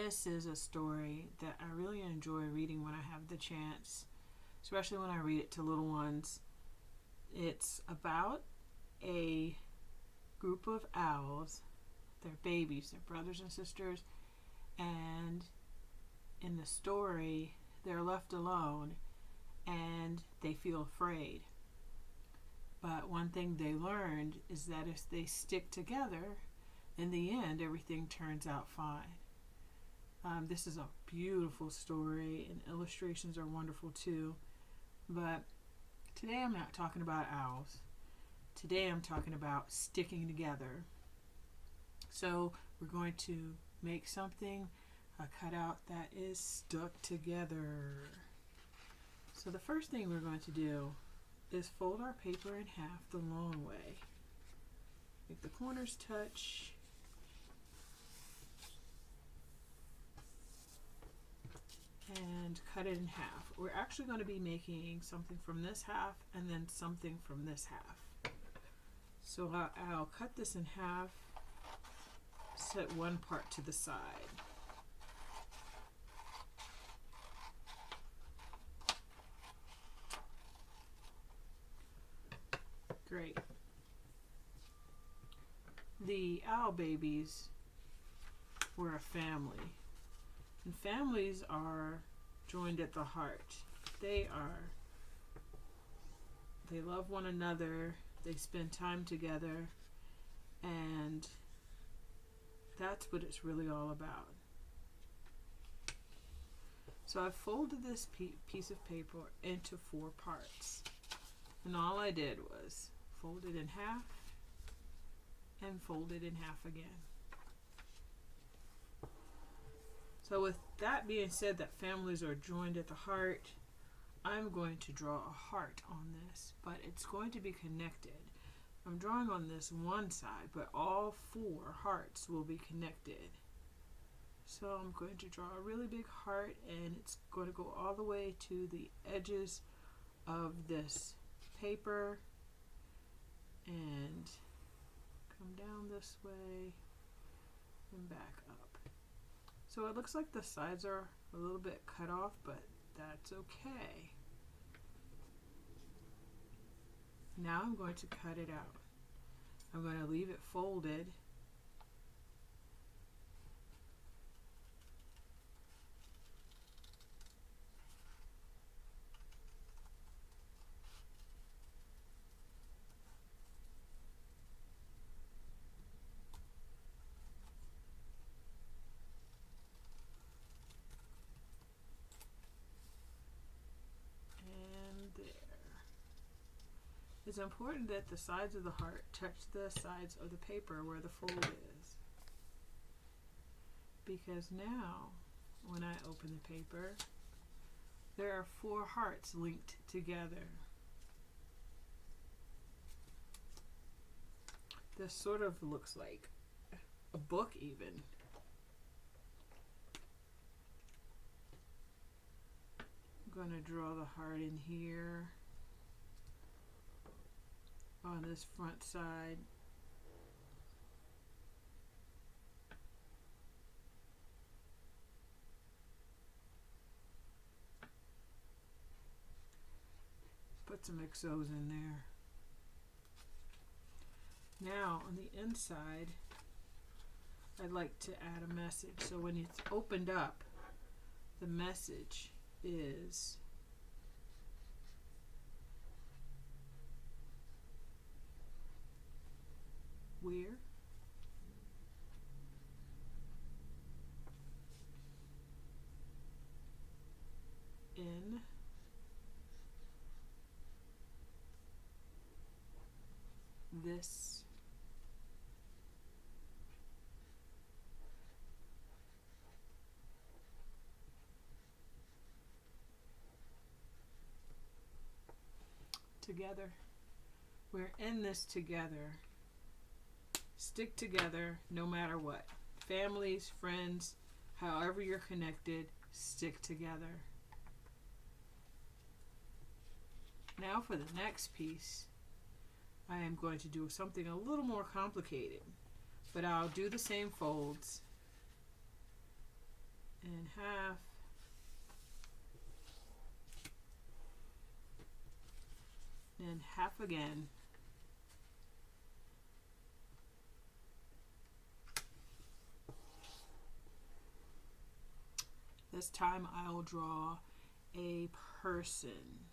This is a story that I really enjoy reading when I have the chance, especially when I read it to little ones. It's about a group of owls. They're babies, they're brothers and sisters, and in the story, they're left alone and they feel afraid. But one thing they learned is that if they stick together, in the end, everything turns out fine. This is a beautiful story, and illustrations are wonderful too. But today I'm not talking about owls. Today I'm talking about sticking together. So we're going to make something, a cutout that is stuck together. So the first thing we're going to do is fold our paper in half the long way. Make the corners touch. And cut it in half. We're actually going to be making something from this half and then something from this half. So I'll cut this in half, set one part to the side. Great. The owl babies were a family. And families are joined at the heart. They love one another, they spend time together, and that's what it's really all about. So I've folded this piece of paper into 4 parts. And all I did was fold it in half and fold it in half again. So with that being said, that families are joined at the heart, I'm going to draw a heart on this, but it's going to be connected. I'm drawing on this one side, but all 4 hearts will be connected. So I'm going to draw a really big heart, and it's going to go all the way to the edges of this paper and come down this way and back up. So it looks like the sides are a little bit cut off, but that's okay. Now I'm going to cut it out. I'm going to leave it folded. It's important that the sides of the heart touch the sides of the paper where the fold is. Because now, when I open the paper, there are 4 hearts linked together. This sort of looks like a book even. I'm going to draw the heart in here. On this front side. Put some XOs in there. Now on the inside, I'd like to add a message. So when it's opened up, the message is we're in this together. We're in this together. Stick together no matter what. Families, friends, however you're connected, stick together. Now for the next piece, I am going to do something a little more complicated, but I'll do the same folds. in half, and half again. This time I'll draw a person.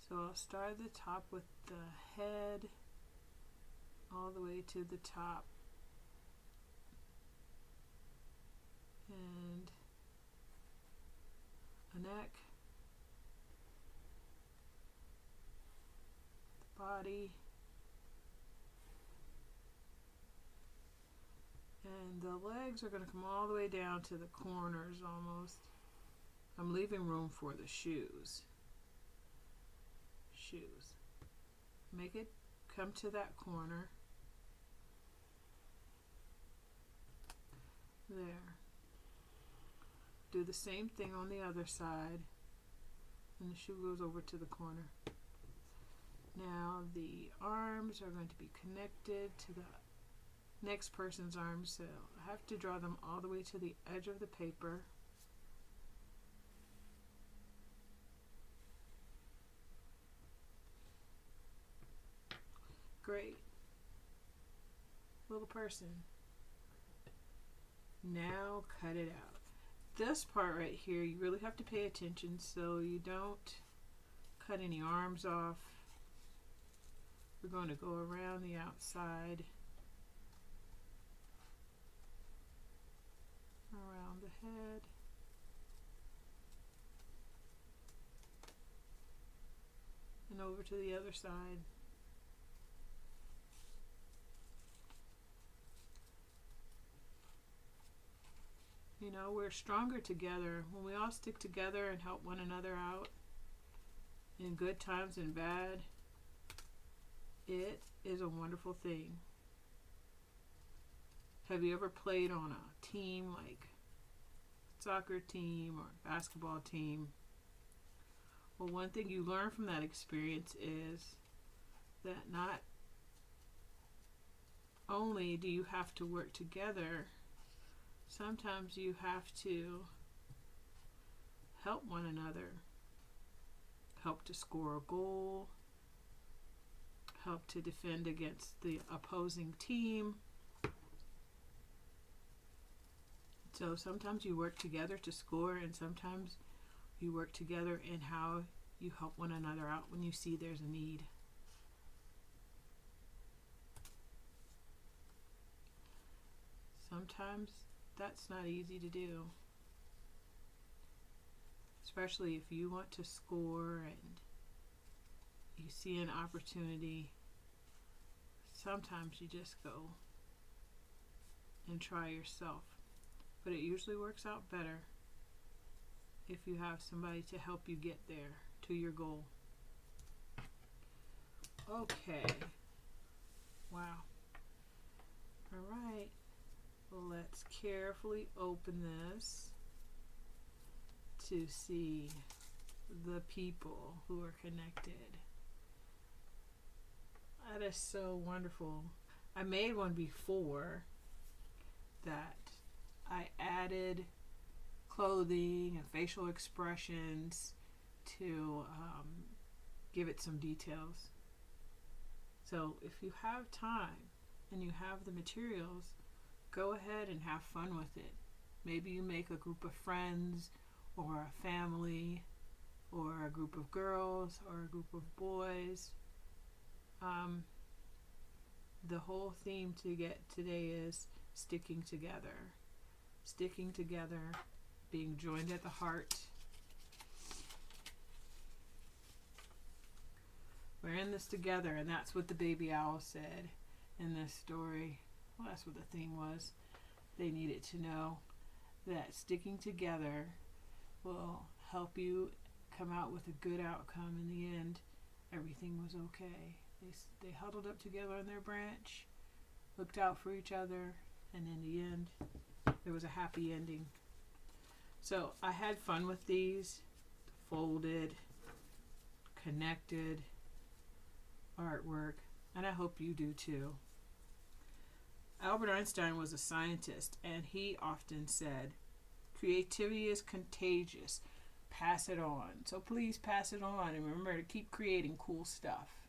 So I'll start at the top with the head all the way to the top. And a neck, the body, and the legs are going to come all the way down to the corners almost. I'm leaving room for the shoes. Make it come to that corner. There. Do the same thing on the other side, and the shoe goes over to the corner. Now the arms are going to be connected to the next person's arms, so I have to draw them all the way to the edge of the paper. Great. Little person. Now cut it out. This part right here, you really have to pay attention so you don't cut any arms off. We're going to go around the outside, around the head, and over to the other side. You know, we're stronger together. When we all stick together and help one another out in good times and bad, it is a wonderful thing. Have you ever played on a team, like soccer team or basketball team? Well, one thing you learn from that experience is that not only do you have to work together, sometimes you have to help one another, help to score a goal, help to defend against the opposing team. So sometimes you work together to score, and sometimes you work together in how you help one another out when you see there's a need. Sometimes that's not easy to do, especially if you want to score and you see an opportunity. Sometimes you just go and try yourself, but it usually works out better if you have somebody to help you get there to your goal. Okay. Wow. All right. Let's carefully open this to see the people who are connected. That is so wonderful. I made one before that I added clothing and facial expressions to give it some details. So if you have time and you have the materials, go ahead and have fun with it. Maybe you make a group of friends or a family or a group of girls or a group of boys. The whole theme to get today is sticking together. Sticking together, being joined at the heart. We're in this together, and that's what the baby owl said in this story. Well, that's what the theme was. They needed to know that sticking together will help you come out with a good outcome. In the end, everything was okay. They huddled up together on their branch, looked out for each other, and in the end, there was a happy ending. So I had fun with these folded, connected artwork, and I hope you do too. Albert Einstein was a scientist, and he often said Creativity is contagious. Pass it on. So please pass it on and remember to keep creating cool stuff.